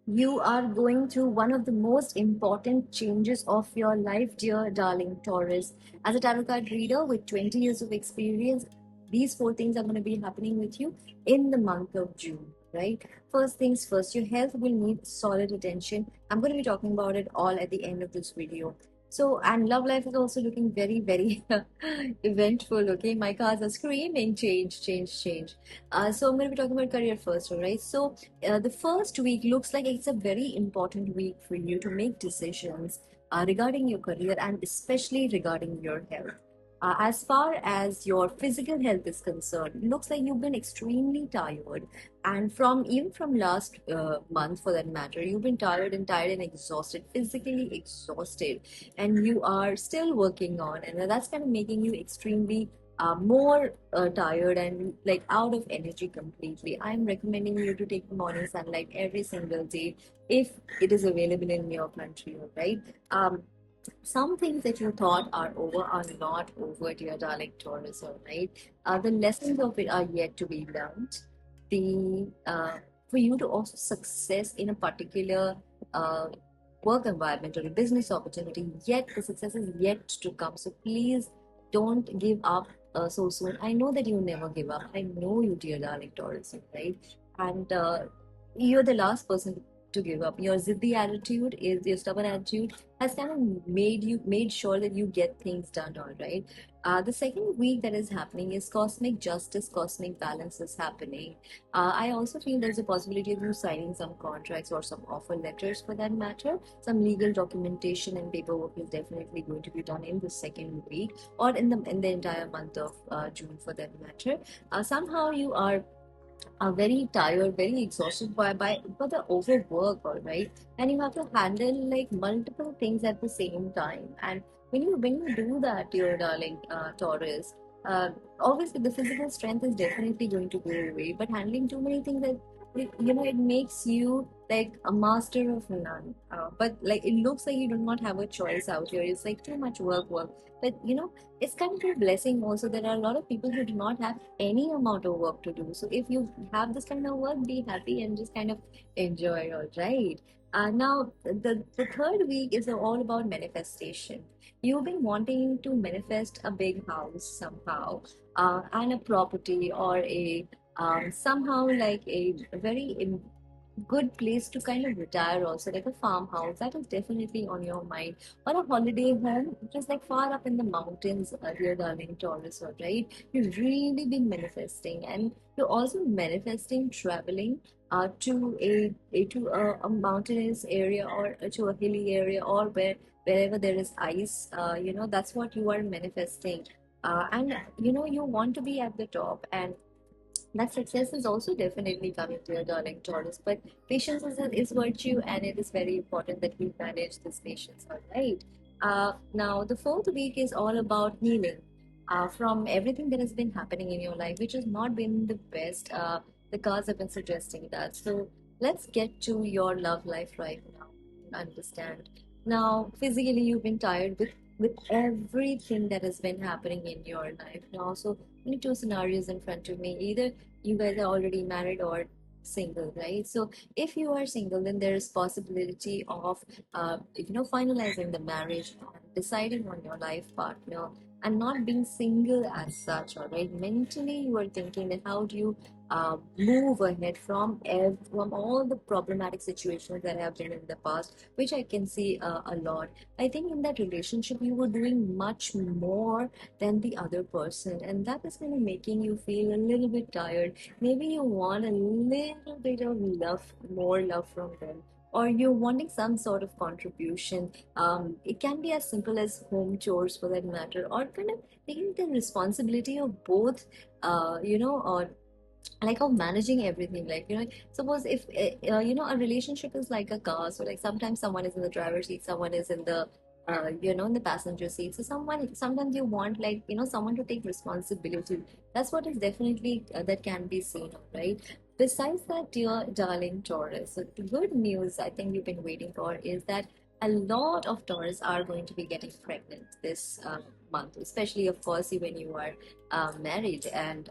You are going through one of the most important changes of your life, dear darling Taurus. As a tarot card reader with 20 years of experience, these four things are going to be happening with you in the month of June, right? First things first, your health will need solid attention. I'm going to be talking about it all at the end of this video. So, and love life is also looking very, very eventful. Okay, my cards are screaming change, change, change. So, I'm going to be talking about career first, all right? So, the first week looks like it's a very important week for you to make decisions regarding your career and especially regarding your health. As far as your physical health is concerned, it looks like you've been extremely tired, and from even from last month, for that matter, you've been tired and exhausted, physically exhausted, and you are still working on, and that's kind of making you extremely more tired and like out of energy completely. I'm recommending you to take morning sunlight every single day if it is available in your country, right? Some things that you thought are over are not over, dear darling Taurus, all right? The lessons of it are yet to be learned. The For you to also success in a particular uh, work environment or a business opportunity, yet the success is yet to come. So please don't give up so soon. I know that you never give up. I know you, dear darling Taurus, right? And you're the last person to give up. Your ziddy attitude is your stubborn attitude has kind of made sure that you get things done, all right. The second week that is happening is cosmic justice, cosmic balance is happening. I also feel there's a possibility of you signing some contracts or some offer letters for that matter. Some legal documentation and paperwork is definitely going to be done in the second week or in the entire month of June for that matter. Somehow you are very tired, very exhausted by the overwork, all right? And you have to handle like multiple things at the same time. And when you do that, dear darling Taurus, uh, obviously the physical strength is definitely going to go away. But handling too many things that it makes you like a master of none. But like it looks like you do not have a choice out here. It's like too much work. But it's kind of a blessing also. There are a lot of people who do not have any amount of work to do. So if you have this kind of work, be happy and just kind of enjoy, all right? Now, the third week is all about manifestation. You've been wanting to manifest a big house somehow, and a property or a somehow like a very good place to kind of retire also, like a farmhouse that is definitely on your mind, or a holiday home just like far up in the mountains, dear darling Taurus, all right? You've really been manifesting, and you're also manifesting traveling to a mountainous area or to a hilly area or wherever there is ice. That's what you are manifesting. And you want to be at the top, and that success is also definitely coming to your darling Taurus. But patience is virtue, and it is very important that we manage this patience, all right? Now, the fourth week is all about healing from everything that has been happening in your life, which has not been the best. The cards have been suggesting that. So, let's get to your love life right now. Understand. Now, physically, you've been tired with everything that has been happening in your life now. So, only two scenarios in front of me. Either you guys are already married or single, right? So if you are single, then there is possibility of finalizing the marriage and deciding on your life partner, and not being single as such, all right? Mentally you are thinking that how do you move ahead from all the problematic situations that have been in the past, which I can see a lot. I think in that relationship you were doing much more than the other person, and that is kind of making you feel a little bit tired. Maybe you want a little bit of love, more love from them, or you're wanting some sort of contribution. It can be as simple as home chores for that matter, or kind of taking the responsibility of both, or like of managing everything. Like suppose if a relationship is like a car, so like sometimes someone is in the driver's seat, someone is in the in the passenger seat. So sometimes you want, like someone to take responsibility. That's what is definitely that can be seen, right? Besides that, dear darling Taurus, so the good news I think you've been waiting for is that a lot of Taurus are going to be getting pregnant this month, especially of course when you are married, and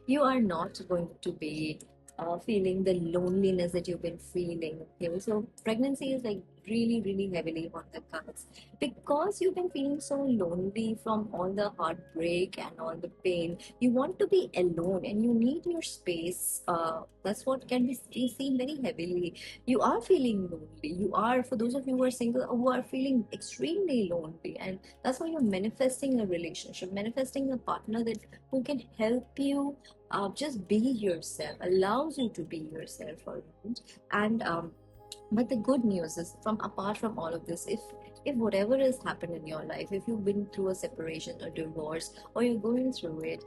you are not going to be feeling the loneliness that you've been feeling. Okay, so pregnancy is like really, really heavily on the cards because you've been feeling so lonely from all the heartbreak and all the pain. You want to be alone and you need your space. That's what can be seen very heavily. You are feeling lonely. You are, for those of you who are single, who are feeling extremely lonely, and that's why you're manifesting a relationship, manifesting a partner that who can help you just be yourself, allows you to be yourself for a moment. And but the good news is, from apart from all of this, if whatever has happened in your life, if you've been through a separation or divorce, or you're going through it,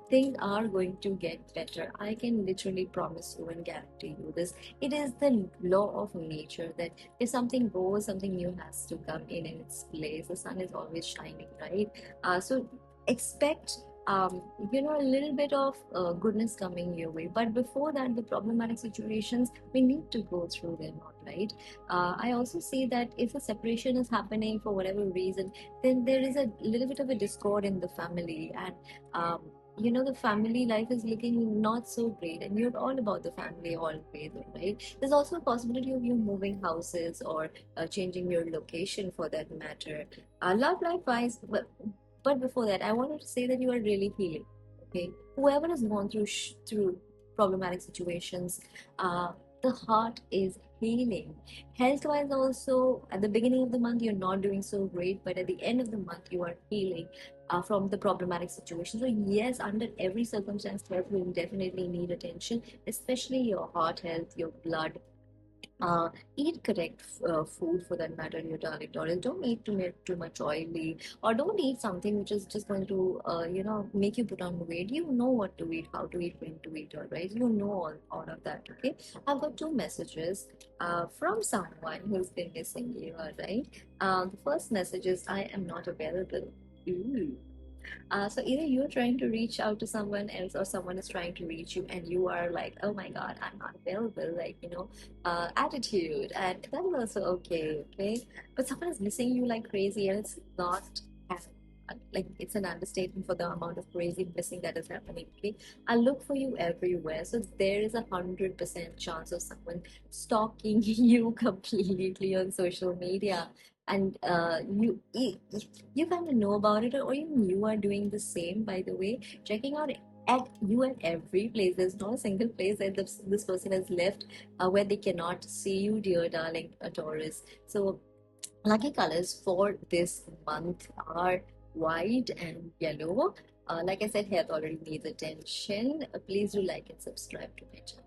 things are going to get better. I can literally promise you and guarantee you this. It is the law of nature that if something goes, something new has to come in its place. The sun is always shining, right? So expect a little bit of goodness coming your way. But before that, the problematic situations, we need to go through them, all right? I also see that if a separation is happening for whatever reason, then there is a little bit of a discord in the family, and the family life is looking not so great, and you're all about the family always, right? There's also a possibility of you moving houses or changing your location for that matter. Love life wise, but before that, I wanted to say that you are really healing. Okay, whoever has gone through problematic situations, uh, the heart is healing. Health wise, also at the beginning of the month you're not doing so great, but at the end of the month you are healing from the problematic situation. So yes, under every circumstance, health will definitely need attention, especially your heart health, your blood. Eat correct food for that matter, your darling Taurus. Don't eat too much oily, or don't eat something which is just going to make you put on weight. You know what to eat, how to eat, when to eat, all right? You know all of that. Okay, I've got two messages from someone who's been missing you, all right? The first message is, I am not available. Ooh. So either you're trying to reach out to someone else, or someone is trying to reach you, and you are like, oh my God, I'm not available, like, attitude. And that is also okay, okay? But someone is missing you like crazy, and it's not like, it's an understatement for the amount of crazy missing that is happening, okay? I look for you everywhere. So there is 100% chance of someone stalking you completely on social media, and you kind of know about it, or even you are doing the same, by the way, checking out at you at every place. There's not a single place that this person has left where they cannot see you, dear darling Taurus. So lucky colors for this month are white and yellow. Like I said, health already needs attention. Please do like and subscribe to my channel.